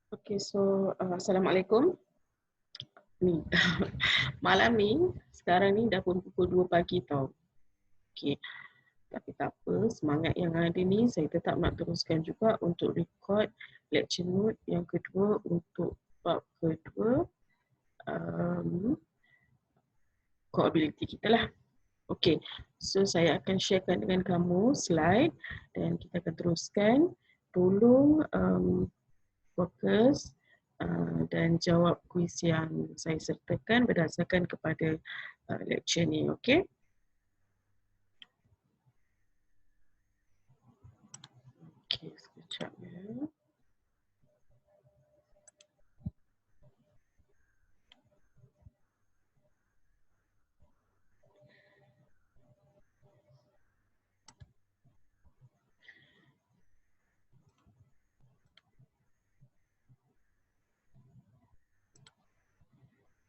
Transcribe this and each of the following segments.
Okay, so Assalamualaikum. Ni malam ni, sekarang ni dah pun pukul 2 pagi tau. Okay, tapi tak apa, semangat yang ada ni saya tetap nak teruskan juga untuk record lecture note yang kedua untuk bab kedua core ability kita lah. Okay, so saya akan sharekan dengan kamu slide dan kita akan teruskan. Tolong fokus dan jawab kuis yang saya sertakan berdasarkan kepada lecture ni, okey? Okey, sekejap ya.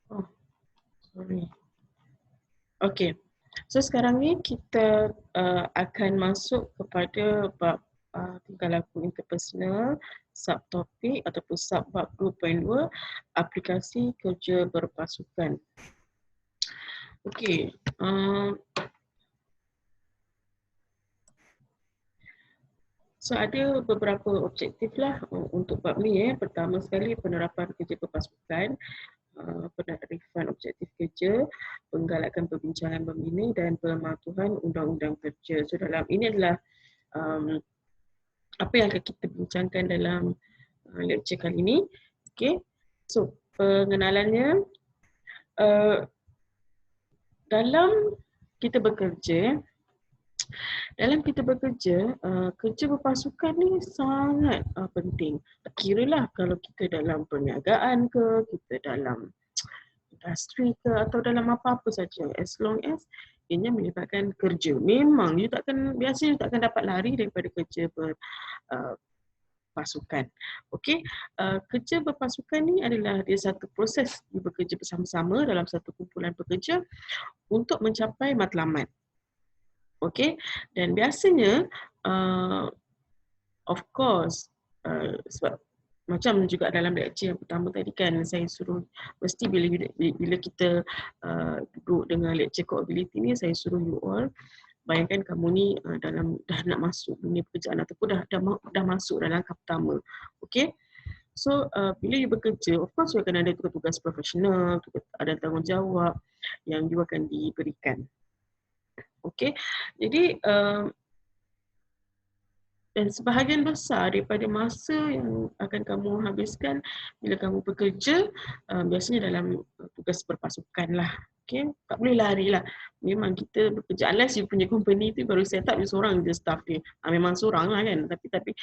Oh, sorry. Okey. So sekarang ni kita akan masuk kepada bab tingkah laku interpersonal, subtopik ataupun subbab 2.2 aplikasi kerja berpasukan. Okey. So ada beberapa objektif lah untuk bab ni. Pertama sekali penerapan kerja berpasukan, penarifan objektif kerja, penggalakkan perbincangan membina dan pematuhan undang-undang kerja. So dalam ini adalah apa yang akan kita bincangkan dalam lecture kali ini. Okay. So pengenalannya, dalam kita bekerja, kerja berpasukan ni sangat penting. Kiralah kalau kita dalam perniagaan ke, kita dalam industri ke atau dalam apa-apa saja, as long as ianya melibatkan kerja. Memang biasa you takkan dapat lari daripada kerja berpasukan. Okey, kerja berpasukan ni adalah dia satu proses you bekerja bersama-sama dalam satu kumpulan pekerja untuk mencapai matlamat. Okey, dan biasanya of course sebab macam juga dalam lecture yang pertama tadi kan saya suruh mesti bila kita duduk dengan lecture core ability ni, saya suruh you all bayangkan kamu ni dah nak masuk dunia pekerjaan ataupun dah masuk dalam langkah pertama. Okey. So bila you bekerja, of course you akan ada tugas-tugas profesional, ada tanggungjawab yang you akan diberikan. Okey, jadi dan sebahagian besar daripada masa yang akan kamu habiskan bila kamu bekerja biasanya dalam tugas berpasukan lah. Okay, tak boleh lari lah. Memang kita bekerja, unless you punya company tu baru set up, you seorang je staff dia. Memang seorang lah kan, tapi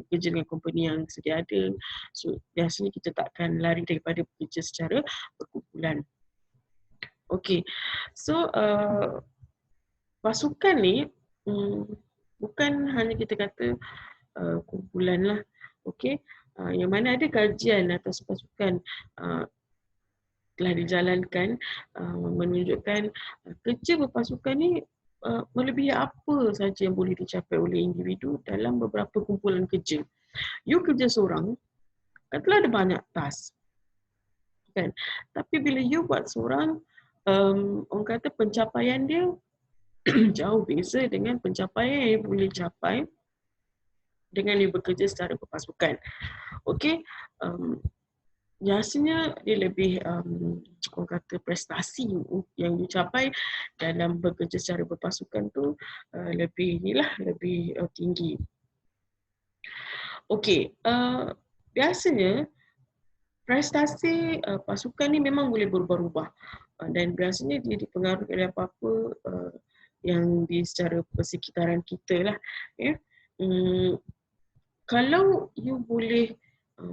kerja dengan company yang sedia ada, so biasanya kita takkan lari daripada bekerja secara berkumpulan. Okay, so pasukan ni bukan hanya kita kata kumpulan lah. Okey, yang mana ada kajian atas pasukan telah dijalankan menunjukkan kerja berpasukan ni melebihi apa saja yang boleh dicapai oleh individu dalam beberapa kumpulan kerja. You kerja seorang, katalah ada banyak task, kan? Tapi bila you buat seorang, orang kata pencapaian dia jauh beza dengan pencapaian yang boleh capai dengan dia bekerja secara berpasukan. Okey, biasanya dia lebih orang kata prestasi yang dicapai dalam bekerja secara berpasukan tu lebih tinggi. Okey, biasanya prestasi pasukan ni memang boleh berubah-ubah dan biasanya dia dipengaruhi oleh apa-apa yang di secara persekitaran kita lah. Ya. Kalau you boleh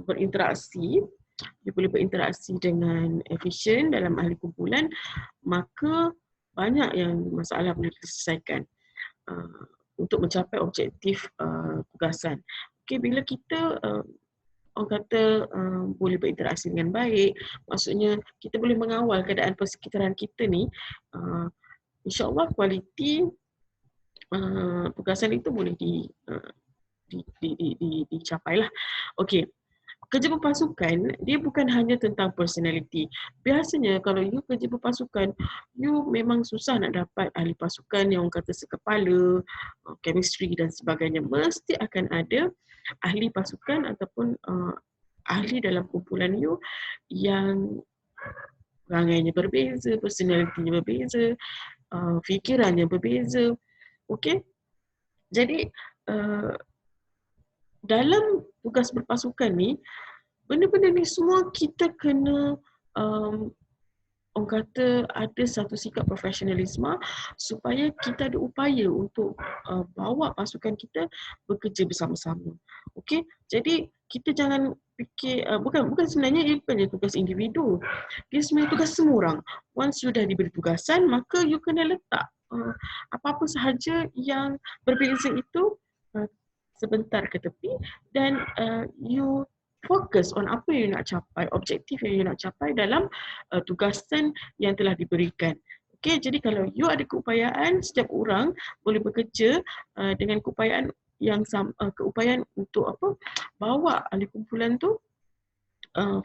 berinteraksi, you boleh berinteraksi dengan efisien dalam ahli kumpulan, maka banyak yang masalah boleh diselesaikan untuk mencapai objektif tugasan. Okay, bila kita orang kata boleh berinteraksi dengan baik, maksudnya kita boleh mengawal keadaan persekitaran kita ni, insya-Allah kualiti tugasan itu boleh dicapai lah. Okey. kerja berpasukan, dia bukan hanya tentang personality. Biasanya kalau you kerja berpasukan, you memang susah nak dapat ahli pasukan yang orang kata sekepala, chemistry dan sebagainya. Mesti akan ada ahli pasukan ataupun ahli dalam kumpulan you yang rangainya berbeza, personalitinya berbeza, fikirannya berbeza. Okey? Jadi dalam tugas berpasukan ni, benda-benda ni semua kita kena orang kata ada satu sikap profesionalisme supaya kita ada upaya untuk bawa pasukan kita bekerja bersama-sama. Okey? Jadi kita jangan fikir bukan sebenarnya ia bukannya tugas individu. Dia sebenarnya tugas semua orang. Once you dah diberi tugasan, maka you kena letak apa-apa sahaja yang berbeza itu sebentar ke tepi dan you fokus on apa yang you nak capai, objektif yang you nak capai dalam tugasan yang telah diberikan. Okey, jadi kalau you ada keupayaan, setiap orang boleh bekerja dengan keupayaan yang keupayaan untuk apa? Bawa ahli kumpulan tu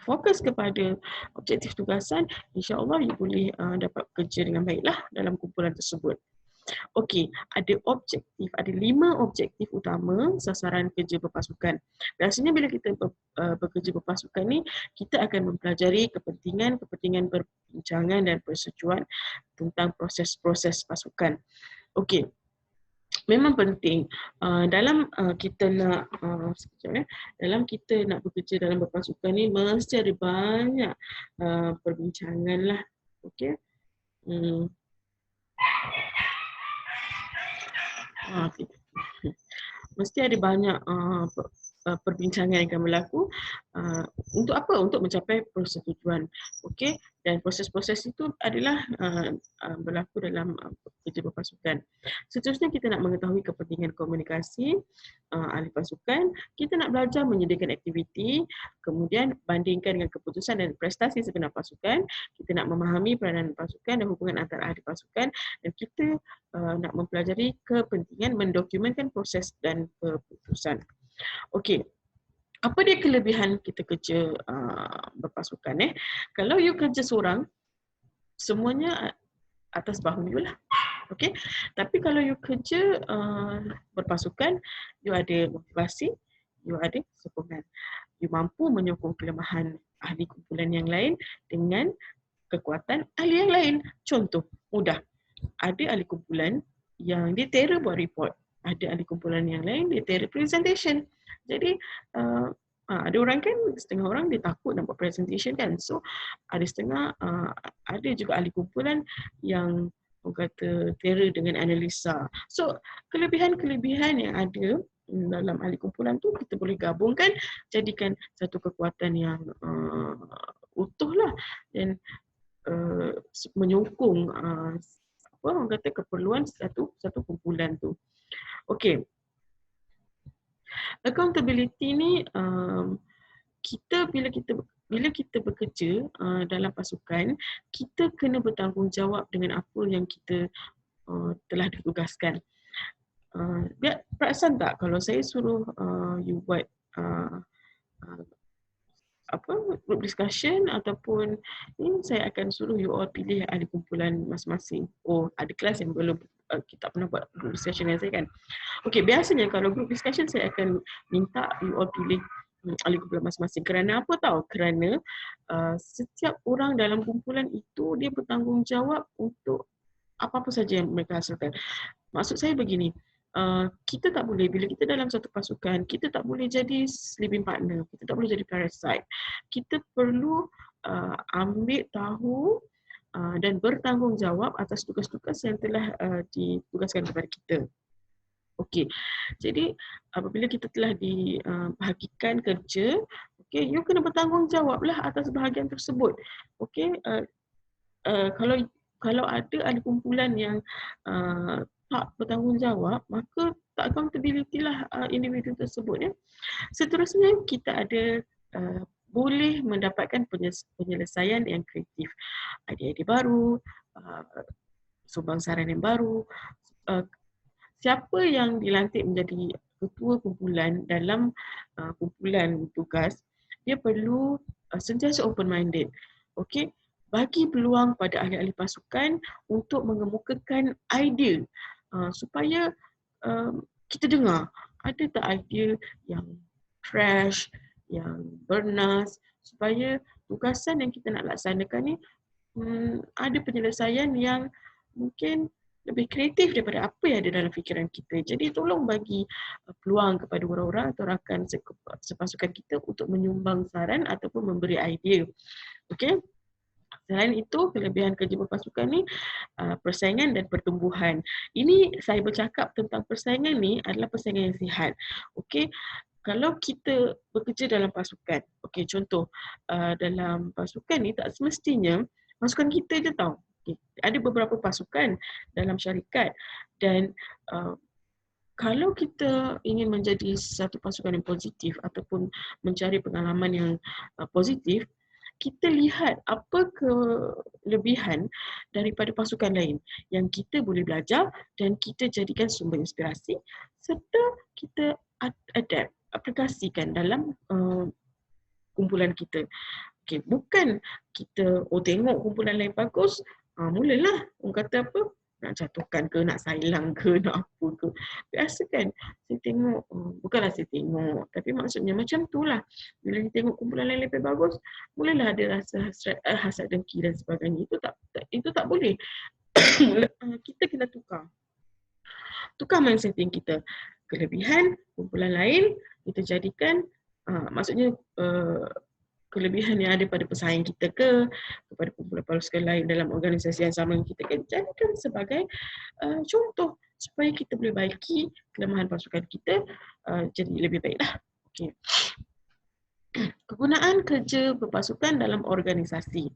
fokus kepada objektif tugasan, insya-Allah you boleh dapat bekerja dengan baiklah dalam kumpulan tersebut. Okey, ada 5 objektif utama sasaran kerja berpasukan. Biasanya bila kita bekerja berpasukan ni, kita akan mempelajari kepentingan perbincangan dan persetujuan tentang proses-proses pasukan. Okey, memang penting dalam kita nak dalam kita nak bekerja dalam berpasukan ni mesti ada banyak perbincangan lah. Okey. Okay. Mesti ada banyak perbincangan yang akan berlaku untuk apa? Untuk mencapai persetujuan. Okey, dan proses-proses itu adalah berlaku dalam kerja berpasukan. Seterusnya kita nak mengetahui kepentingan komunikasi ahli pasukan, kita nak belajar menyediakan aktiviti, kemudian bandingkan dengan keputusan dan prestasi sebenar pasukan, kita nak memahami peranan pasukan dan hubungan antara ahli pasukan, dan kita nak mempelajari kepentingan mendokumentkan proses dan keputusan. Okey, apa dia kelebihan kita kerja berpasukan? Kalau you kerja seorang, semuanya atas bahu you lah. Okey, tapi kalau you kerja berpasukan, you ada motivasi, you ada sokongan. You mampu menyokong kelemahan ahli kumpulan yang lain dengan kekuatan ahli yang lain. Contoh mudah, ada ahli kumpulan yang dia terror buat report, ada ahli kumpulan yang lain dia terror presentation. Jadi ada orang kan, setengah orang dia takut nak buat presentation kan, so ada setengah ada juga ahli kumpulan yang orang kata terror dengan analisa. So kelebihan-kelebihan yang ada dalam ahli kumpulan tu kita boleh gabungkan, jadikan satu kekuatan yang utuh lah, dan menyokong apa orang kata keperluan satu kumpulan tu. Okey. Accountability ni bila kita bekerja dalam pasukan, kita kena bertanggungjawab dengan apa yang kita telah ditugaskan. Perasan tak kalau saya suruh you buat group discussion ataupun ni, saya akan suruh you all pilih ahli kumpulan masing-masing. Oh, ada kelas yang belum kita pernah buat group discussion dengan saya kan. Okey, biasanya kalau group discussion saya akan minta you all pilih ahli kumpulan masing-masing. Kerana apa tahu? Kerana setiap orang dalam kumpulan itu dia bertanggungjawab untuk apa-apa saja yang mereka hasilkan. Maksud saya begini, kita tak boleh, bila kita dalam satu pasukan, kita tak boleh jadi sleeping partner, kita tak boleh jadi parasite. Kita perlu ambil tahu dan bertanggungjawab atas tugas-tugas yang telah ditugaskan kepada kita. Okey, jadi apabila kita telah dibahagikan kerja, okey, you kena bertanggungjawablah atas bahagian tersebut. Okey, kalau ada ahli kumpulan yang tak bertanggungjawab, maka tak accountability lah individu tersebut. Seterusnya kita ada boleh mendapatkan penyelesaian yang kreatif, idea-idea baru, sumbang saran yang baru. Siapa yang dilantik menjadi ketua kumpulan dalam kumpulan tugas, dia perlu sentiasa open-minded. Okay? Bagi peluang pada ahli-ahli pasukan untuk mengemukakan idea supaya kita dengar ada tak idea yang fresh, yang bernas, supaya tugasan yang kita nak laksanakan ni ada penyelesaian yang mungkin lebih kreatif daripada apa yang ada dalam fikiran kita. Jadi tolong bagi peluang kepada orang-orang atau rakan sepasukan kita untuk menyumbang saran ataupun memberi idea. Okey. Selain itu, kelebihan kerja berpasukan ni persaingan dan pertumbuhan. Ini saya bercakap tentang persaingan ni adalah persaingan yang sihat. Okey. Kalau kita bekerja dalam pasukan, okey, contoh dalam pasukan ni tak semestinya pasukan kita je tahu. Okay. Ada beberapa pasukan dalam syarikat dan kalau kita ingin menjadi satu pasukan yang positif ataupun mencari pengalaman yang positif, kita lihat apa kelebihan daripada pasukan lain yang kita boleh belajar dan kita jadikan sumber inspirasi serta kita adapt, aplikasikan dalam kumpulan kita. Okay, bukan kita tengok kumpulan lain bagus, mulalah orang kata apa, nak jatuhkan ke, nak sailang ke, nak apa ke. Biasa kan, saya tengok, bukanlah saya tengok, tapi maksudnya macam tu lah. Bila kita tengok kumpulan lain lebih bagus, mulalah ada rasa hasad dengki dan sebagainya. Itu tak boleh. Kita kena tukar mindsetting kita. Kelebihan kumpulan lain, kita jadikan, maksudnya kelebihan yang ada pada pesaing kita kepada kumpulan pasukan lain dalam organisasi yang sama yang kita jadikan sebagai contoh supaya kita boleh baiki kelemahan pasukan kita jadi lebih baiklah. Okay. Kegunaan kerja berpasukan dalam organisasi.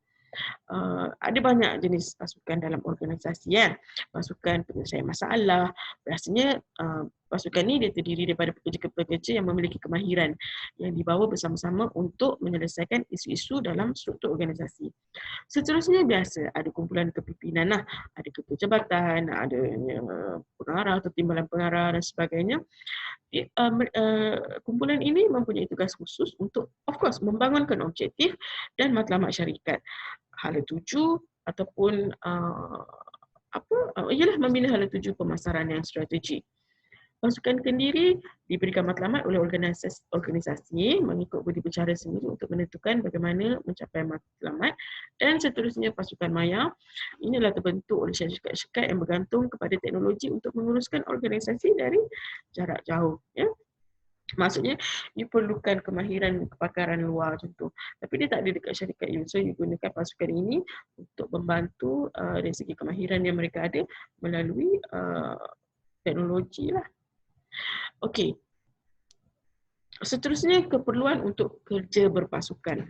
Ada banyak jenis pasukan dalam organisasi ya. Pasukan penyelesaian masalah. Biasanya pasukan ni dia terdiri daripada pekerja-pekerja yang memiliki kemahiran yang dibawa bersama-sama untuk menyelesaikan isu-isu dalam struktur organisasi. Seterusnya biasa ada kumpulan kepimpinan lah, ada ketua jabatan, ada pengarah atau timbalan pengarah dan sebagainya. Kumpulan ini mempunyai tugas khusus untuk of course membangunkan objektif dan matlamat syarikat. Hala tuju ataupun ialah memilih hala tuju pemasaran yang strategik. Pasukan kendiri diberikan matlamat oleh organisasi mengikut budi bicara sendiri untuk menentukan bagaimana mencapai matlamat, dan seterusnya pasukan maya inilah terbentuk oleh syarikat-syarikat yang bergantung kepada teknologi untuk menguruskan organisasi dari jarak jauh. Ya. Maksudnya, you perlukan kemahiran kepakaran luar contoh. Tapi dia tak ada dekat syarikat you. So, you gunakan pasukan ini untuk membantu dari segi kemahiran yang mereka ada melalui teknologi lah. Okey. Seterusnya, keperluan untuk kerja berpasukan.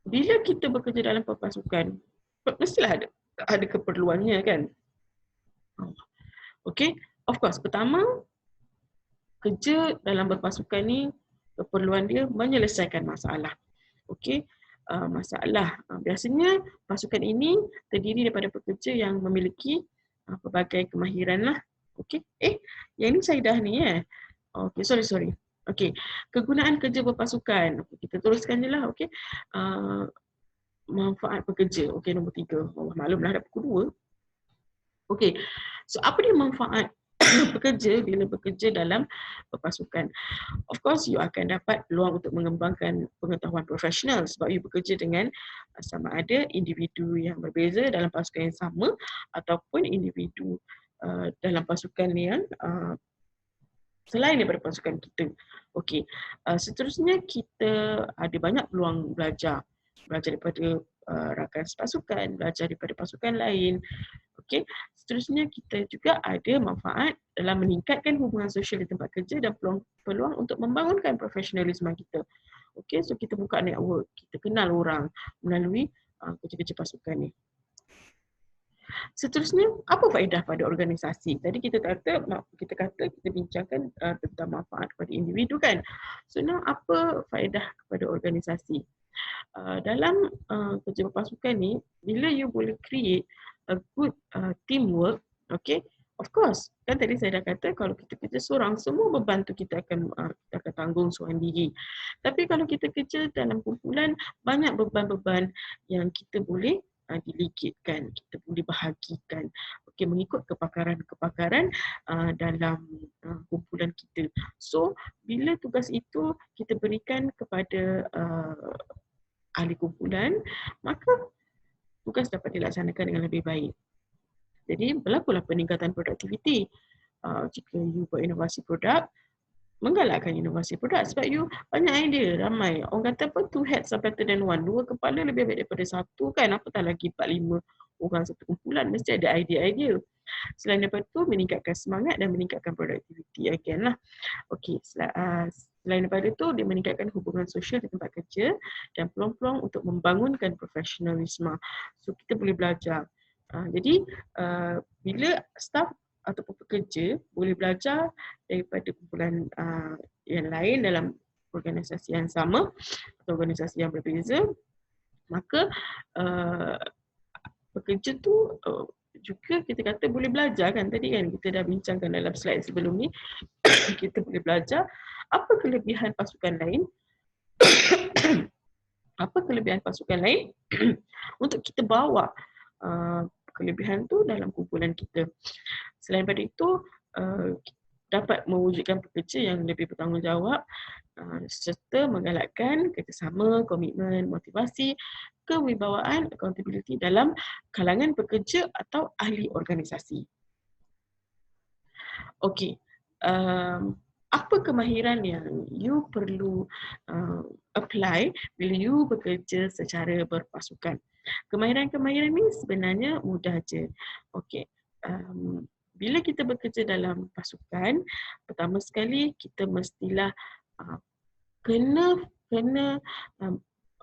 Bila kita bekerja dalam pasukan, mestilah ada keperluannya kan? Okey. Of course, pertama, kerja dalam berpasukan ni, keperluan dia menyelesaikan masalah. Okey, masalah. Biasanya pasukan ini terdiri daripada pekerja yang memiliki pelbagai kemahiran lah. Okey, yang ni saya dah ni Okey, sorry. Okey, kegunaan kerja berpasukan. Kita teruskan je lah. Okey, manfaat pekerja. Okey, nombor 3. Maklumlah dah pukul 2. Okey, so apa dia manfaat pekerja bila bekerja dalam pasukan? Of course, you akan dapat peluang untuk mengembangkan pengetahuan profesional sebab you bekerja dengan sama ada individu yang berbeza dalam pasukan yang sama ataupun individu dalam pasukan yang selain daripada pasukan kita. Okey, seterusnya kita ada banyak peluang belajar daripada rakan sepasukan, belajar daripada pasukan lain. Okey, seterusnya kita juga ada manfaat dalam meningkatkan hubungan sosial di tempat kerja dan peluang untuk membangunkan profesionalisme kita. Okey, so kita buka network, kita kenal orang melalui kerja-kerja pasukan ni. Seterusnya, apa faedah pada organisasi? Tadi kita bincangkan tentang manfaat kepada individu kan. So now apa faedah kepada organisasi? Dalam kerja pasukan ni, bila you boleh create a good teamwork, okay, Of course, kan tadi saya dah kata kalau kita kerja seorang, semua beban tu kita akan tanggung seorang diri. Tapi kalau kita kerja dalam kumpulan, banyak beban-beban yang kita boleh diligitkan, kita boleh bahagikan. Okey, mengikut kepakaran-kepakaran dalam kumpulan kita. So, bila tugas itu kita berikan kepada ahli kumpulan, maka tugas dapat dilaksanakan dengan lebih baik. Jadi berlakulah peningkatan produktiviti. Jika you buat inovasi produk, menggalakkan inovasi produk sebab you banyak idea, ramai. Orang kata apa, two heads are better than one. Dua kepala lebih baik daripada satu kan. Apatah lagi 4-5 orang satu kumpulan, mesti ada idea-idea. Selain daripada itu, meningkatkan semangat dan meningkatkan produktiviti again lah. Okey, selain daripada itu, dia meningkatkan hubungan sosial di tempat kerja dan peluang-peluang untuk membangunkan profesionalisme. So, kita boleh belajar. Jadi, bila staf ataupun pekerja boleh belajar daripada kumpulan yang lain dalam organisasi yang sama atau organisasi yang berbeza, maka pekerja tu juga kita kata boleh belajar kan, tadi kan kita dah bincangkan dalam slide sebelum ni. Kita boleh belajar apa kelebihan pasukan lain apa kelebihan pasukan lain untuk kita bawa kelebihan tu dalam kumpulan kita. Selain daripada itu, dapat mewujudkan pekerja yang lebih bertanggungjawab serta menggalakkan kerjasama, komitmen, motivasi, kewibawaan, accountability dalam kalangan pekerja atau ahli organisasi. Okey, apa kemahiran yang you perlu apply bila you bekerja secara berpasukan? Kemahiran-kemahiran ni sebenarnya mudah je. Okey, bila kita bekerja dalam pasukan, pertama sekali kita mestilah kena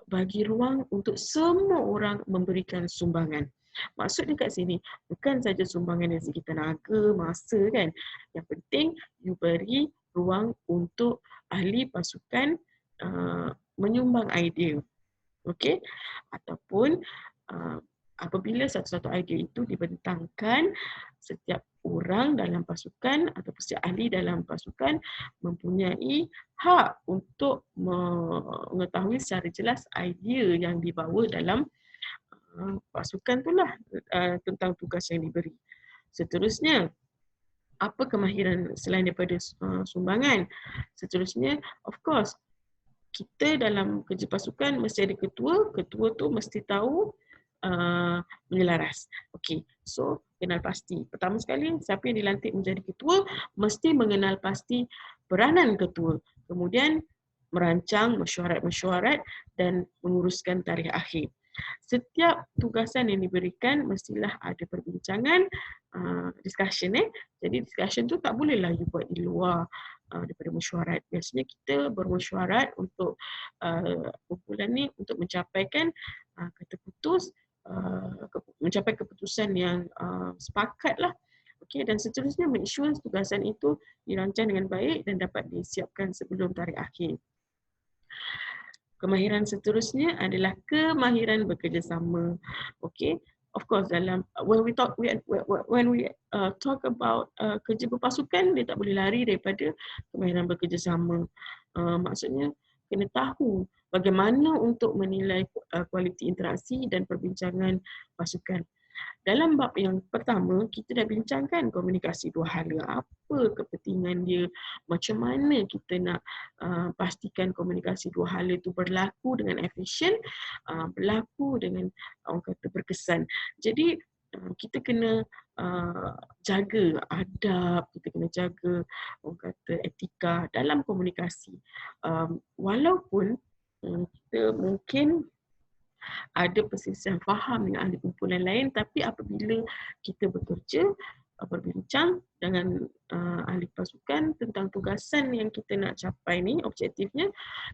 bagi ruang untuk semua orang memberikan sumbangan. Maksud dekat sini, bukan saja sumbangan dari segi tenaga, masa kan. Yang penting, you beri ruang untuk ahli pasukan menyumbang idea. Okey? Ataupun apabila satu-satu idea itu dibentangkan, setiap orang dalam pasukan ataupun setiap ahli dalam pasukan mempunyai hak untuk mengetahui secara jelas idea yang dibawa dalam pasukan itulah tentang tugas yang diberi. Seterusnya, apa kemahiran selain daripada sumbangan? Seterusnya, of course, kita dalam kerja pasukan mesti ada ketua. Ketua tu mesti tahu menyelaras. Okey, so kenal pasti. Pertama sekali, siapa yang dilantik menjadi ketua mesti mengenal pasti peranan ketua. Kemudian merancang mesyuarat-mesyuarat dan menguruskan tarikh akhir. Setiap tugasan yang diberikan mestilah ada perbincangan, discussion. Jadi discussion tu tak bolehlah you buat di luar daripada mesyuarat. Biasanya kita bermesyuarat untuk kumpulan ni untuk mencapaikan kata putus, mencapai keputusan yang sepakat lah. Okay, dan seterusnya make sure tugasan itu dirancang dengan baik dan dapat disiapkan sebelum tarikh akhir. Kemahiran seterusnya adalah kemahiran bekerjasama. Okay, of course dalam when we talk about kerja berpasukan, dia tak boleh lari daripada kemahiran bekerjasama. Maksudnya kena tahu bagaimana untuk menilai kualiti interaksi dan perbincangan pasukan. Dalam bab yang pertama, kita dah bincangkan komunikasi dua hala. Apa kepentingan dia, macam mana kita nak pastikan komunikasi dua hala itu berlaku dengan efisien, berlaku dengan orang kata berkesan. Jadi kita kena jaga adab, kita kena jaga orang kata etika dalam komunikasi. Walaupun kita mungkin ada perselisihan faham dengan ahli kumpulan lain, tapi apabila kita bekerja, berbincang dengan ahli pasukan tentang tugasan yang kita nak capai ni, objektifnya,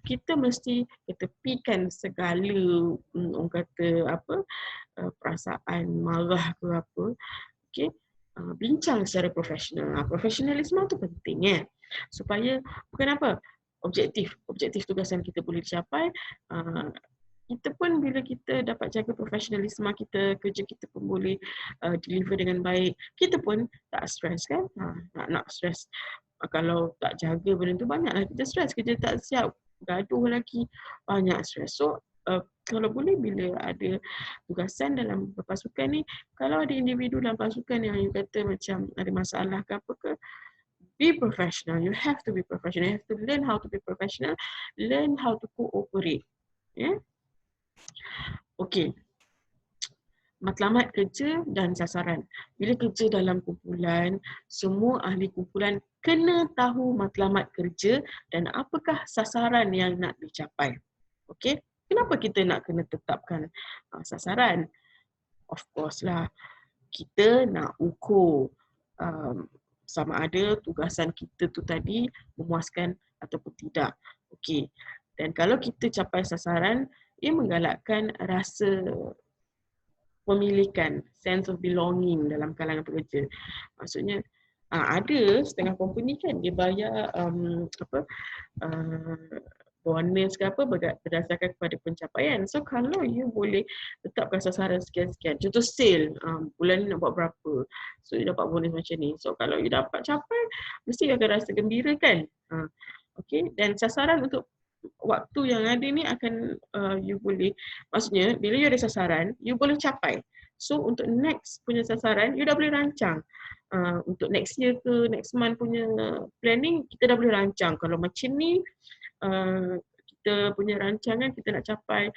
kita mesti ketepikan segala orang kata perasaan marah ke apa. Okey, bincang secara profesional. Profesionalisme tu penting supaya bukan apa, objektif tugasan kita boleh dicapai. kita pun bila kita dapat jaga profesionalisme kita, kerja kita pun boleh deliver dengan baik, kita pun tak stres kan. Nak stres. Kalau tak jaga benda tu banyaklah kita stres, kerja tak siap, gaduh lagi, banyak stres. So kalau boleh bila ada tugasan dalam pasukan ni, kalau ada individu dalam pasukan yang you kata macam ada masalah ke apa ke, be professional. You have to be professional. You have to learn how to be professional, learn how to cooperate. Yeah. Okay. Matlamat kerja dan sasaran. Bila kerja dalam kumpulan, semua ahli kumpulan kena tahu matlamat kerja dan apakah sasaran yang nak dicapai. Okay. Kenapa kita nak kena tetapkan sasaran? Of course lah, kita nak ukur sama ada tugasan kita tu tadi memuaskan ataupun tidak. Okey. Dan kalau kita capai sasaran, ia menggalakkan rasa pemilikan, sense of belonging dalam kalangan pekerja. Maksudnya ada setengah company kan dia bayar bonus ke apa berdasarkan kepada pencapaian. So kalau you boleh tetapkan sasaran sekian-sekian, contoh sale, bulan ni nak buat berapa, so you dapat bonus macam ni. So kalau you dapat capai, mesti you akan rasa gembira kan. Okay, dan sasaran untuk waktu yang ada ni akan you boleh, maksudnya bila you ada sasaran, you boleh capai. So untuk next punya sasaran, you dah boleh rancang. Untuk next year ke next month punya planning, kita dah boleh rancang. Kalau macam ni, kita punya rancangan kita nak capai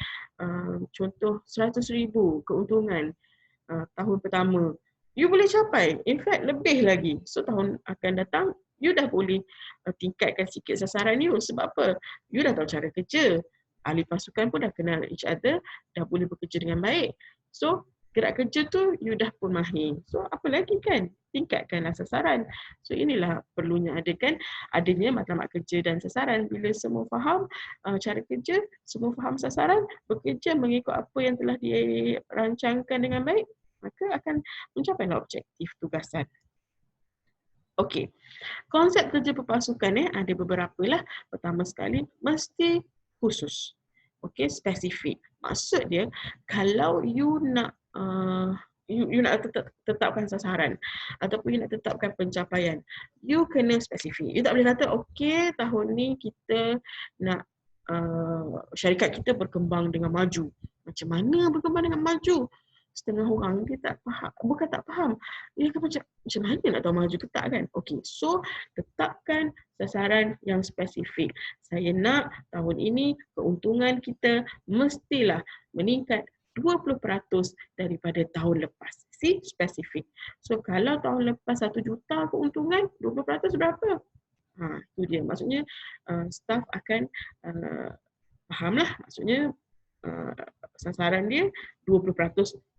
contoh 100,000 keuntungan tahun pertama, you boleh capai, in fact lebih lagi. So tahun akan datang you dah boleh tingkatkan sikit sasaran you. Sebab apa? You dah tahu cara kerja, ahli pasukan pun dah kenal each other, dah boleh bekerja dengan baik. So gerak kerja tu you dah pun mahir. So apa lagi kan? Tingkatkanlah sasaran. So inilah perlunya adanya matlamat kerja dan sasaran. Bila semua faham cara kerja, semua faham sasaran, bekerja mengikut apa yang telah dirancangkan dengan baik, maka akan mencapailah objektif tugasan. Okey. Konsep kerja berpasukan ada beberapa lah. Pertama sekali, mesti khusus. Okey, spesifik. Maksud dia, kalau you nak you nak tetapkan sasaran ataupun you nak tetapkan pencapaian, you kena spesifik. You tak boleh kata, okey, tahun ni kita nak syarikat kita berkembang dengan maju. Macam mana berkembang dengan maju? Setengah orang dia tak faham, bukan tak faham, dia akan macam mana nak tahu maju ke tak kan? Okey, so tetapkan sasaran yang spesifik. Saya nak tahun ini keuntungan kita mestilah meningkat 20% daripada tahun lepas. See, spesifik. So kalau tahun lepas 1 juta keuntungan, 20% berapa? Itu dia. Maksudnya staff akan fahamlah, maksudnya sasaran dia 20%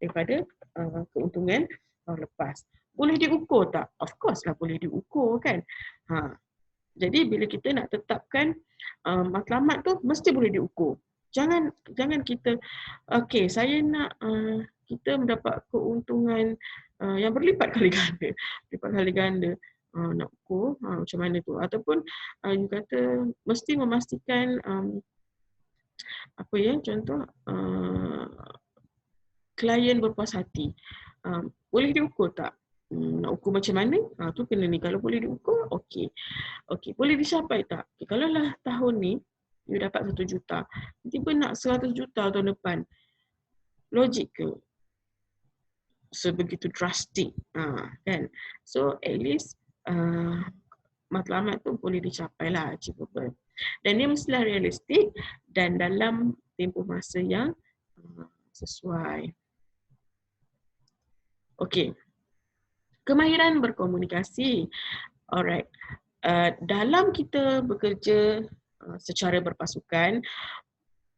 daripada keuntungan tahun lepas. Boleh diukur tak? Of course lah boleh diukur kan. Jadi bila kita nak tetapkan matlamat tu mesti boleh diukur. Jangan kita, okey, saya nak kita mendapat keuntungan yang berlipat kali ganda. Berlipat kali ganda. Nak ukur macam mana tu. Ataupun you kata mesti memastikan contoh klien berpuas hati. Boleh diukur tak? Nak ukur macam mana? Tu kena ni. Kalau boleh diukur, okey. Okey, boleh dicapai tak? Okay, kalau lah tahun ni you dapat 1 juta, tiba nak 100 juta tahun depan. Logik ke? Sebegitu drastik. Kan? So at least matlamat tu boleh dicapai lah, achievable. Dan dia mestilah realistik dan dalam tempoh masa yang sesuai. Okey. Kemahiran berkomunikasi. Alright. Dalam kita bekerja secara berpasukan,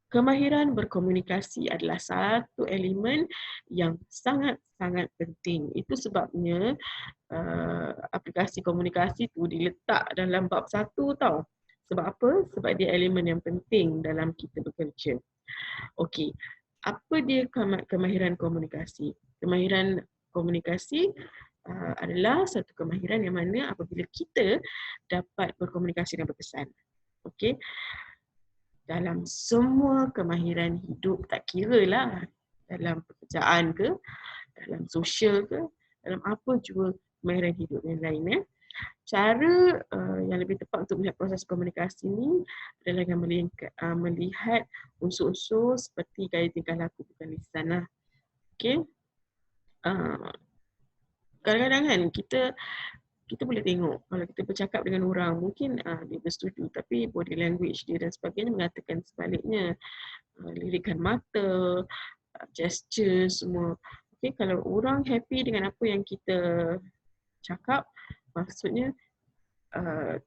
kemahiran berkomunikasi adalah satu elemen yang sangat-sangat penting. Itu sebabnya aplikasi komunikasi tu diletak dalam bab 1 tau. Sebab apa? Sebab dia elemen yang penting dalam kita bekerja. Okey. Apa dia kemahiran komunikasi? Kemahiran komunikasi adalah satu kemahiran yang mana apabila kita dapat berkomunikasi dengan berkesan. Okey. dalam semua kemahiran hidup, tak kira lah dalam pekerjaan ke, dalam sosial ke, dalam apa jua kemahiran hidup yang lain. Cara yang lebih tepat untuk melihat proses komunikasi ni adalah dengan melihat unsur-unsur seperti gaya tingkah laku bukan lisan lah. Okay. Kadang-kadang kan kita boleh tengok kalau kita bercakap dengan orang mungkin dia bersetuju tapi body language dia dan sebagainya mengatakan sebaliknya. Lirikan mata, gesture semua. Okay, kalau orang happy dengan apa yang kita cakap, maksudnya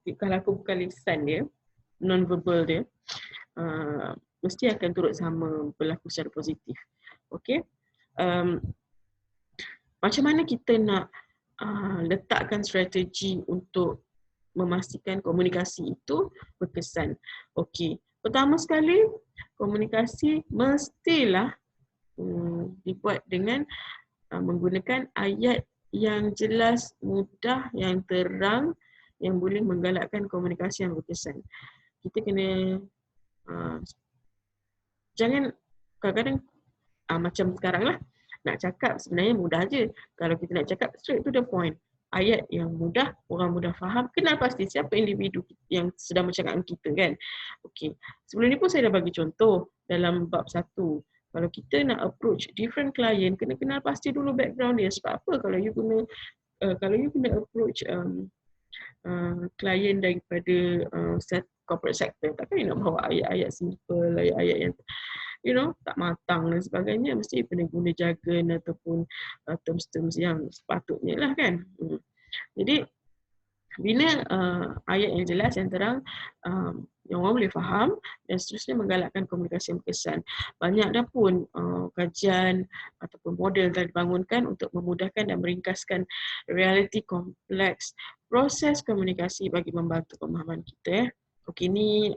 tingkah laku bukan lisan dia, non-verbal dia, mesti akan turut sama berlaku secara positif. Okay. Macam mana kita nak letakkan strategi untuk memastikan komunikasi itu berkesan? Okey, pertama sekali komunikasi mestilah dibuat dengan menggunakan ayat yang jelas, mudah, yang terang, yang boleh menggalakkan komunikasi yang berkesan. Kita kena jangan kadang-kadang macam sekarang lah, nak cakap sebenarnya mudah je. Kalau kita nak cakap straight to the point, ayat yang mudah, orang mudah faham, kenal pasti siapa individu yang sedang bercakap dengan kita kan. Okey. Sebelum ni pun saya dah bagi contoh dalam bab 1. Kalau kita nak approach different client, kena kenal pasti dulu background dia. Sebab apa kalau you guna approach klien daripada corporate sector, takkan you nak bawa ayat-ayat simple, ayat-ayat yang tak matang dan sebagainya. Mesti kena guna jargon ataupun terms-terms yang sepatutnya lah kan. Jadi bina ayat yang jelas, yang terang, yang orang boleh faham dan seterusnya menggalakkan komunikasi yang berkesan. Banyak dah pun kajian ataupun model telah dibangunkan untuk memudahkan dan meringkaskan realiti kompleks proses komunikasi bagi membantu pemahaman kita. Okey, ni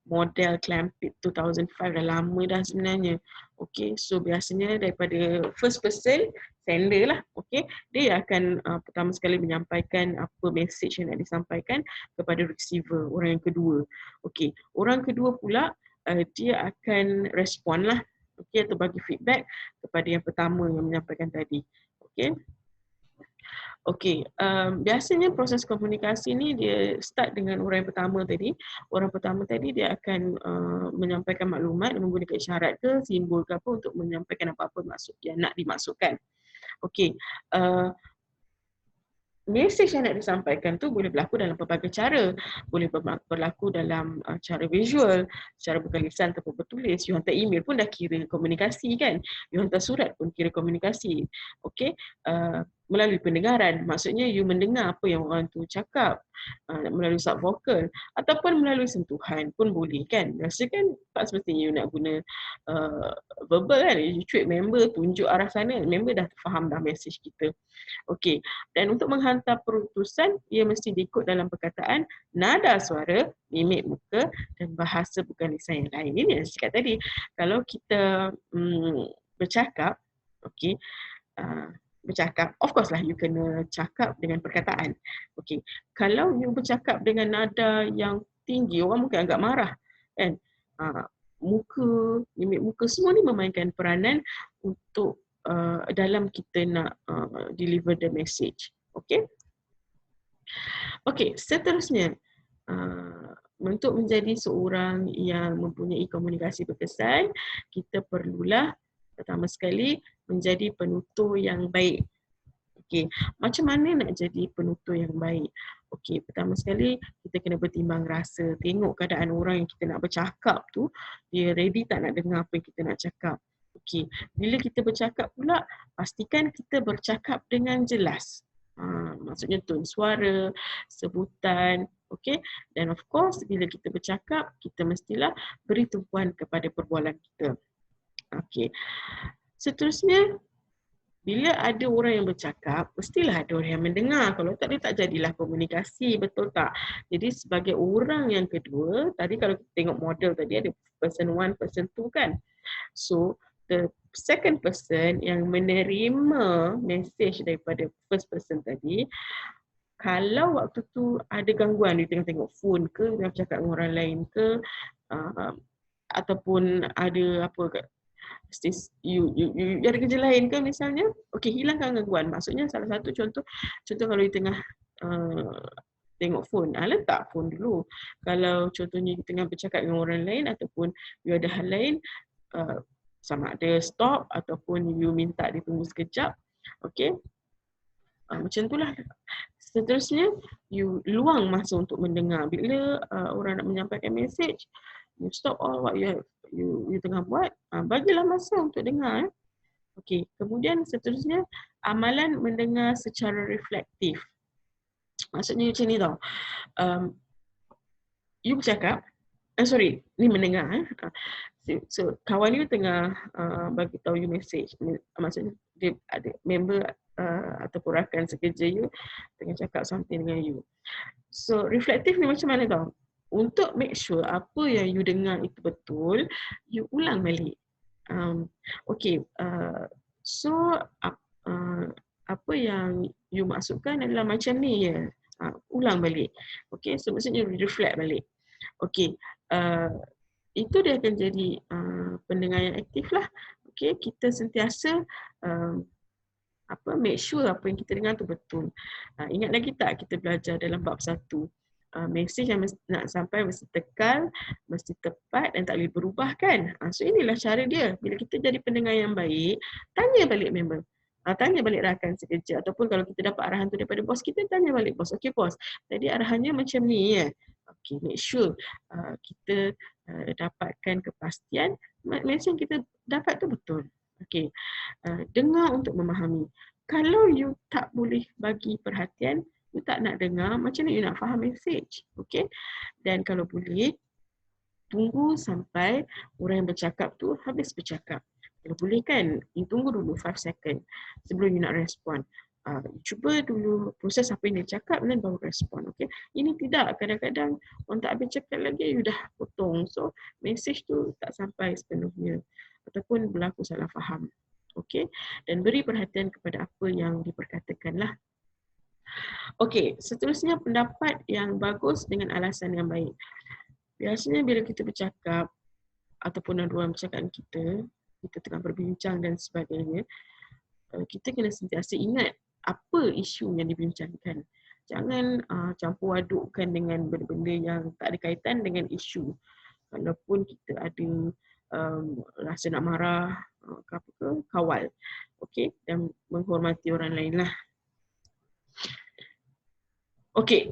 model Clampett 2005 dah lama dah sebenarnya. Okey, so biasanya daripada first person sender lah, okey, dia akan pertama sekali menyampaikan apa message yang nak disampaikan kepada receiver, orang yang kedua. Okey, orang kedua pula dia akan respon lah, okey, atau bagi feedback kepada yang pertama yang menyampaikan tadi. Okey. Okey, biasanya proses komunikasi ni dia start dengan orang yang pertama tadi. Orang pertama tadi dia akan menyampaikan maklumat menggunakan isyarat ke, simbol ke apa untuk menyampaikan apa-apa maksud yang nak dimaksudkan. Okey, mesej yang nak disampaikan tu boleh berlaku dalam pelbagai cara. Boleh berlaku dalam cara visual, cara bukan lisan ataupun bertulis. You hantar email pun dah kira komunikasi kan. You hantar surat pun kira komunikasi. Okey, melalui pendengaran, maksudnya you mendengar apa yang orang tu cakap melalui sub vokal ataupun melalui sentuhan pun boleh kan. Rasa kan tak semestinya you nak guna verbal kan. You cuit member, tunjuk arah sana, member dah faham dah message kita. Okey, dan untuk menghantar perutusan, ia mesti diikut dalam perkataan, nada suara, mimik muka dan bahasa bukan lisan yang lain. Ini yang saya cakap tadi. Kalau kita bercakap, okey, bercakap, of course lah you kena cakap dengan perkataan. Okey, kalau you bercakap dengan nada yang tinggi, orang mungkin agak marah kan. Muka, mimik muka semua ni memainkan peranan untuk dalam kita nak deliver the message. Okay. Okay, seterusnya untuk menjadi seorang yang mempunyai komunikasi berkesan, kita perlulah pertama sekali menjadi penutur yang baik. Okey, macam mana nak jadi penutur yang baik? Okey, pertama sekali kita kena bertimbang rasa, tengok keadaan orang yang kita nak bercakap tu, dia ready tak nak dengar apa yang kita nak cakap. Okey, bila kita bercakap pula, pastikan kita bercakap dengan jelas. Maksudnya tone suara, sebutan, okey. Dan of course bila kita bercakap, kita mestilah beri tumpuan kepada perbualan kita. Okey. Seterusnya, bila ada orang yang bercakap, mestilah ada orang yang mendengar. Kalau tak, dia tak jadilah komunikasi, betul tak? Jadi sebagai orang yang kedua, tadi kalau kita tengok model tadi ada person 1, person 2 kan? So, the second person yang menerima message daripada first person tadi, kalau waktu tu ada gangguan, dia tengah tengok phone ke, dia bercakap dengan orang lain ke, ataupun ada apa you ada kerja lain ke misalnya, okey, hilangkan gangguan. Maksudnya salah satu contoh kalau you tengah tengok phone, letak phone dulu. Kalau contohnya you tengah bercakap dengan orang lain ataupun you ada hal lain, sama ada stop ataupun you minta dia tunggu sekejap. Okey, macam itulah. Seterusnya, you luang masa untuk mendengar. Bila orang nak menyampaikan mesej, you stop all what you tengah buat, bagilah masa untuk dengar. Okey, kemudian seterusnya, amalan mendengar secara reflektif. Maksudnya macam ni tau. You bercakap, ni mendengar. So kawan you tengah bagi tahu you message. Maksudnya dia ada member ataupun rakan sekerja you tengah cakap something dengan you. So reflektif ni macam mana tau? Untuk make sure apa yang you dengar itu betul, you ulang balik. Okay, so apa yang you maksudkan adalah macam ni ya. Ulang balik. Okay, so maksudnya reflect balik. Okay, itu dia akan jadi pendengar yang aktif lah. Okay, kita sentiasa make sure apa yang kita dengar tu betul. Ingat lagi tak kita belajar dalam bab 1, mesej yang nak sampai mesti tekal, mesti tepat dan tak boleh berubah kan. So inilah cara dia. Bila kita jadi pendengar yang baik, tanya balik member. Tanya balik rakan sekerja ataupun kalau kita dapat arahan tu daripada bos kita, tanya balik bos. Okay bos, tadi arahannya macam ni ya. Okay, make sure kita dapatkan kepastian mesej yang kita dapat tu betul. Okay, dengar untuk memahami. Kalau you tak boleh bagi perhatian, you tak nak dengar, macam mana you nak faham mesej? Okay, dan kalau boleh, tunggu sampai orang yang bercakap tu habis bercakap. Kalau boleh kan, you tunggu dulu 5 second sebelum you nak respon. Cuba dulu proses apa yang dia cakap dan baru respon. Okay? Ini tidak, kadang-kadang orang tak habis cakap lagi, you dah potong. So, mesej tu tak sampai sepenuhnya. Ataupun berlaku salah faham. Okay? Dan beri perhatian kepada apa yang diperkatakan lah. Okay, seterusnya pendapat yang bagus dengan alasan yang baik. Biasanya bila kita bercakap ataupun ada orang bercakap kita tengah berbincang dan sebagainya, kita kena sentiasa ingat apa isu yang dibincangkan. Jangan campur adukkan dengan benda-benda yang tak ada kaitan dengan isu. Walaupun kita ada rasa nak marah, kawal. Okay? Dan menghormati orang lain lah. Okay.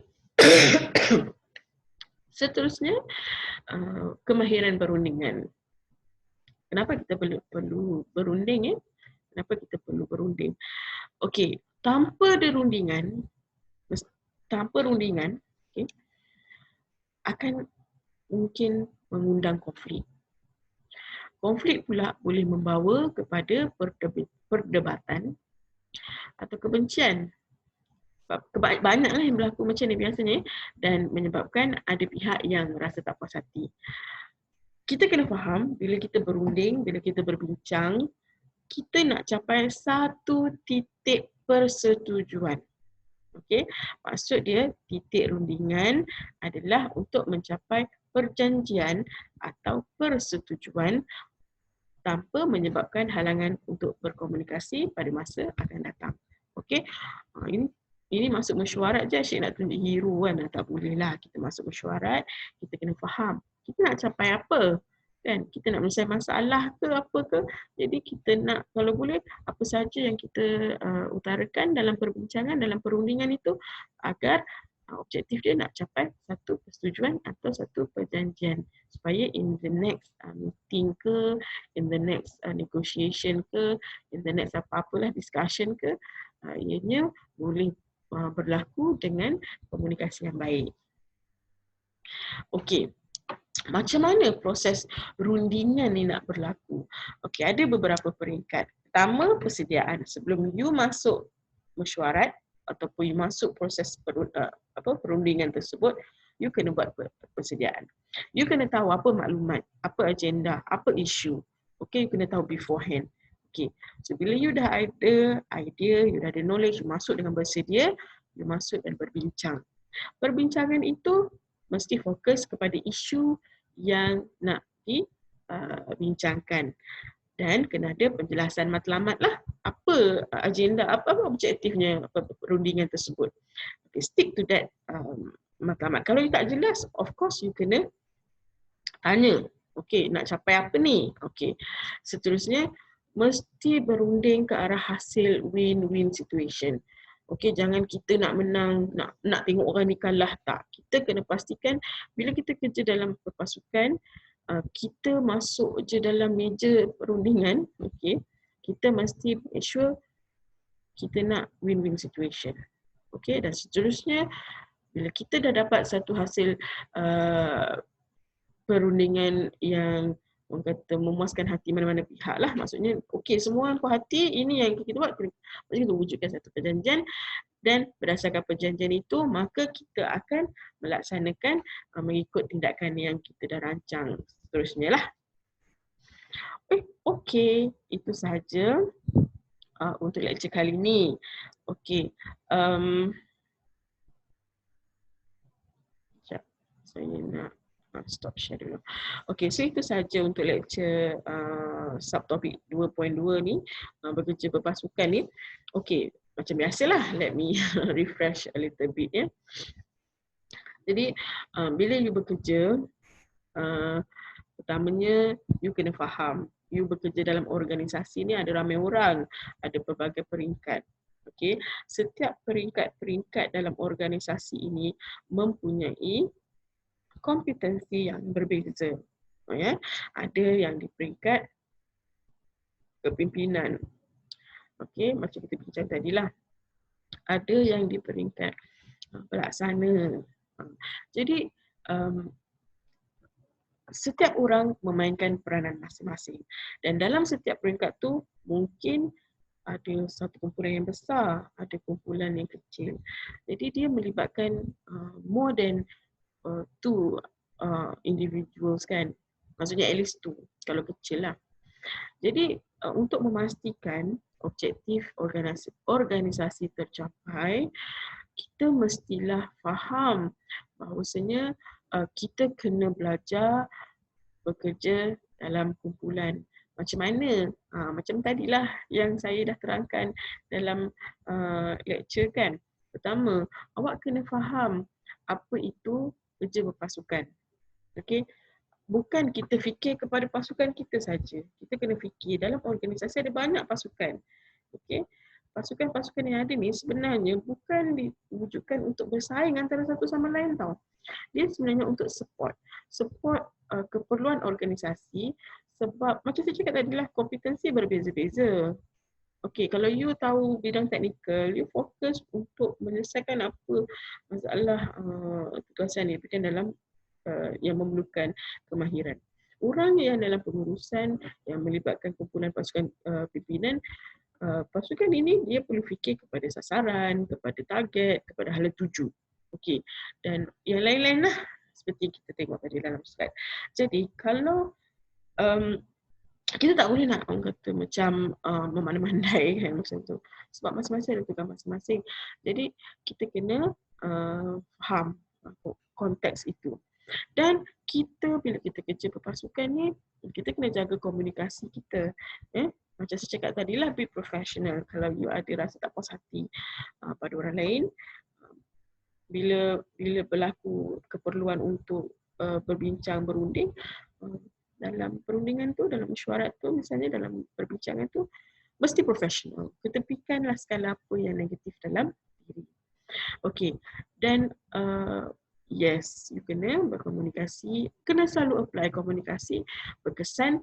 Seterusnya, kemahiran berundingan. Kenapa kita perlu berunding? Kenapa kita perlu berunding? Okey, tanpa rundingan, okay, akan mungkin mengundang konflik. Konflik pula boleh membawa kepada perdebatan atau kebencian. Banyaklah yang berlaku macam ni biasanya dan menyebabkan ada pihak yang rasa tak puas hati. Kita kena faham bila kita berunding, bila kita berbincang, kita nak capai satu titik persetujuan. Okey, maksud dia titik rundingan adalah untuk mencapai perjanjian atau persetujuan tanpa menyebabkan halangan untuk berkomunikasi pada masa akan datang. Okey, ini masuk mesyuarat je, asyik nak tunjuk hero kan. Tak boleh lah kita masuk mesyuarat, kita kena faham. Kita nak capai apa? Kan? Kita nak menyelesaikan masalah ke apa ke? Jadi kita nak, kalau boleh, apa saja yang kita utarakan dalam perbincangan, dalam perundingan itu agar objektif dia nak capai satu persetujuan atau satu perjanjian. Supaya in the next meeting ke, in the next negotiation ke, in the next apa-apalah discussion ke, ianya boleh berlaku dengan komunikasi yang baik. Okey, macam mana proses rundingan ni nak berlaku? Okey, ada beberapa peringkat. Pertama, persediaan. Sebelum you masuk mesyuarat ataupun you masuk proses perundingan tersebut, you kena buat persediaan. You kena tahu apa maklumat, apa agenda, apa isu. Okey, you kena tahu beforehand. Okay. So bila you dah ada idea, you dah ada knowledge, you masuk dengan bersedia, you masuk dan berbincang. Perbincangan itu mesti fokus kepada isu yang nak dibincangkan. Dan kena ada penjelasan matlamat lah apa agenda, apa objektifnya perundingan tersebut. Okay, stick to that matlamat. Kalau you tak jelas, of course you kena tanya. Okay, nak capai apa ni? Okay, seterusnya mesti berunding ke arah hasil win-win situation. Okay, jangan kita nak menang, nak tengok orang ni kalah, tak. Kita kena pastikan bila kita kerja dalam perpasukan, kita masuk je dalam meja perundingan, okay, kita mesti make sure kita nak win-win situation. Okay, dan seterusnya bila kita dah dapat satu hasil perundingan yang orang kata memuaskan hati mana-mana pihak lah, maksudnya okey semua puas hati, ini yang kita buat, maksudnya kita wujudkan satu perjanjian, dan berdasarkan perjanjian itu maka kita akan melaksanakan mengikut tindakan yang kita dah rancang seterusnya lah. Okey, itu sahaja untuk lecture kali ni. Okey, sekejap, saya nak stop share dulu. Okey, so itu sahaja untuk lecture subtopik 2.2 ni, bekerja berpasukan ni. Okey, macam biasalah, let me refresh a little bit ya. Jadi bila you bekerja, pertamanya you kena faham, you bekerja dalam organisasi ni ada ramai orang, ada pelbagai peringkat. Okey, setiap peringkat-peringkat dalam organisasi ini mempunyai kompetensi yang berbeza. Ya, ada yang di peringkat kepimpinan. Okey, macam kita bincang tadilah. Ada yang di peringkat pelaksana. Jadi setiap orang memainkan peranan masing-masing. Dan dalam setiap peringkat tu mungkin ada satu kumpulan yang besar, ada kumpulan yang kecil. Jadi dia melibatkan more than two individuals kan. Maksudnya at least two kalau kecil lah. Jadi untuk memastikan objektif organisasi tercapai, kita mestilah faham bahawasanya kita kena belajar bekerja dalam kumpulan. Macam mana? Macam tadilah yang saya dah terangkan dalam lecture kan. Pertama, awak kena faham apa itu kerja berpasukan. Okey, bukan kita fikir kepada pasukan kita saja. Kita kena fikir dalam organisasi ada banyak pasukan. Okey, pasukan-pasukan yang ada ni sebenarnya bukan diwujudkan untuk bersaing antara satu sama lain tau. Dia sebenarnya untuk support keperluan organisasi, sebab macam saya cakap tadi lah, kompetensi berbeza-beza. Okey, kalau you tahu bidang teknikal, you fokus untuk menyelesaikan apa masalah tugasan yang berkaitan dalam yang memerlukan kemahiran. Orang yang dalam pengurusan yang melibatkan kumpulan pasukan pimpinan, pasukan ini dia perlu fikir kepada sasaran, kepada target, kepada hala tuju. Okey, dan yang lain-lain lah seperti kita tengok tadi dalam slide. Jadi kalau kita tak boleh nak orang kata macam memandai-mandai kan macam tu. Sebab masing-masing ada tugas masing-masing. Jadi kita kena faham konteks itu. Dan kita bila kita kerja berpasukan ni, kita kena jaga komunikasi kita. Macam saya cakap tadi lah, be professional. Kalau you ada rasa tak puas hati pada orang lain, bila berlaku keperluan untuk berbincang, berunding, dalam perundingan tu, dalam mesyuarat tu, misalnya dalam perbincangan tu, mesti profesional. Ketepikanlah segala apa yang negatif dalam diri. Okey, dan yes, you kena berkomunikasi, kena selalu apply komunikasi berkesan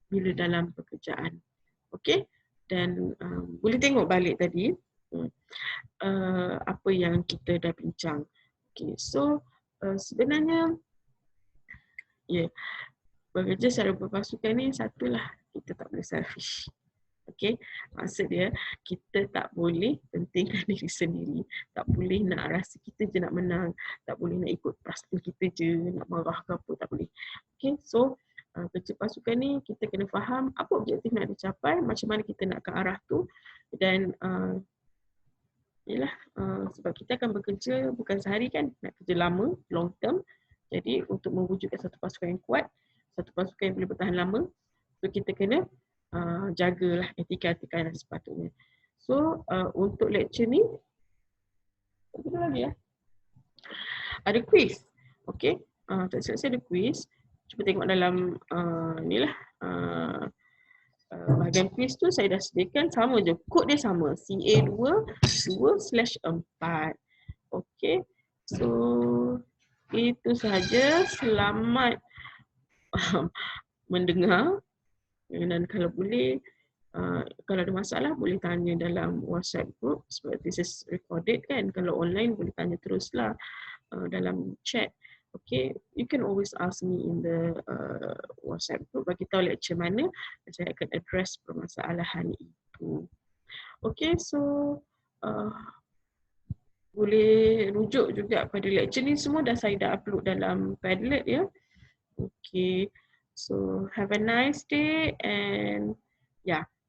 bila dalam pekerjaan. Okey, dan boleh tengok balik tadi apa yang kita dah bincang. Okey, so sebenarnya bekerja secara berpasukan ni satulah, kita tak boleh selfish. Okey, maksud dia kita tak boleh pentingkan diri sendiri, tak boleh nak rasa kita je nak menang, tak boleh nak ikut perasaan kita je, nak marah ke apa, tak boleh. Okey, so kerja pasukan ni kita kena faham apa objektif nak dicapai, macam mana kita nak ke arah tu, dan sebab kita akan bekerja bukan sehari kan, nak kerja lama, long term. Jadi untuk mewujudkan satu pasukan yang kuat, satu pasukan yang boleh bertahan lama, so kita kena jagalah etika-etika yang sepatutnya. So untuk lecture ni, apa lagi ya? Ada quiz. Okay. Tak silap saya ada quiz. Cuba tengok dalam ni lah. Bahagian quiz tu saya dah sediakan, sama je. Kod dia sama. CA2 2/4. Okay. So itu sahaja. Selamat mendengar. Dan kalau boleh, kalau ada masalah boleh tanya dalam WhatsApp group sebab this is recorded kan. Kalau online boleh tanya teruslah dalam chat. Okay, you can always ask me in the WhatsApp group, bagi tahu lecture mana dan saya akan address permasalahan itu. Okay, so boleh rujuk juga pada lecture ni semua saya dah upload dalam Padlet ya. Okay, so have a nice day and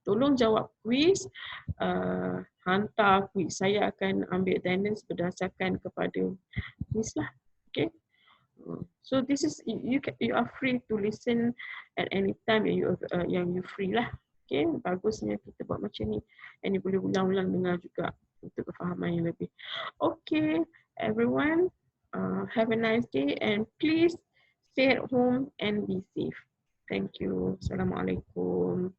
tolong jawab quiz, hantar quiz. Saya akan ambil attendance berdasarkan kepada quiz lah. Okay. So this is you are free to listen at any time yang you free lah. Okay, bagusnya kita buat macam ni. And you boleh ulang-ulang dengar juga untuk kefahaman yang lebih. Okay, everyone, have a nice day and please stay at home and be safe. Thank you. Assalamualaikum.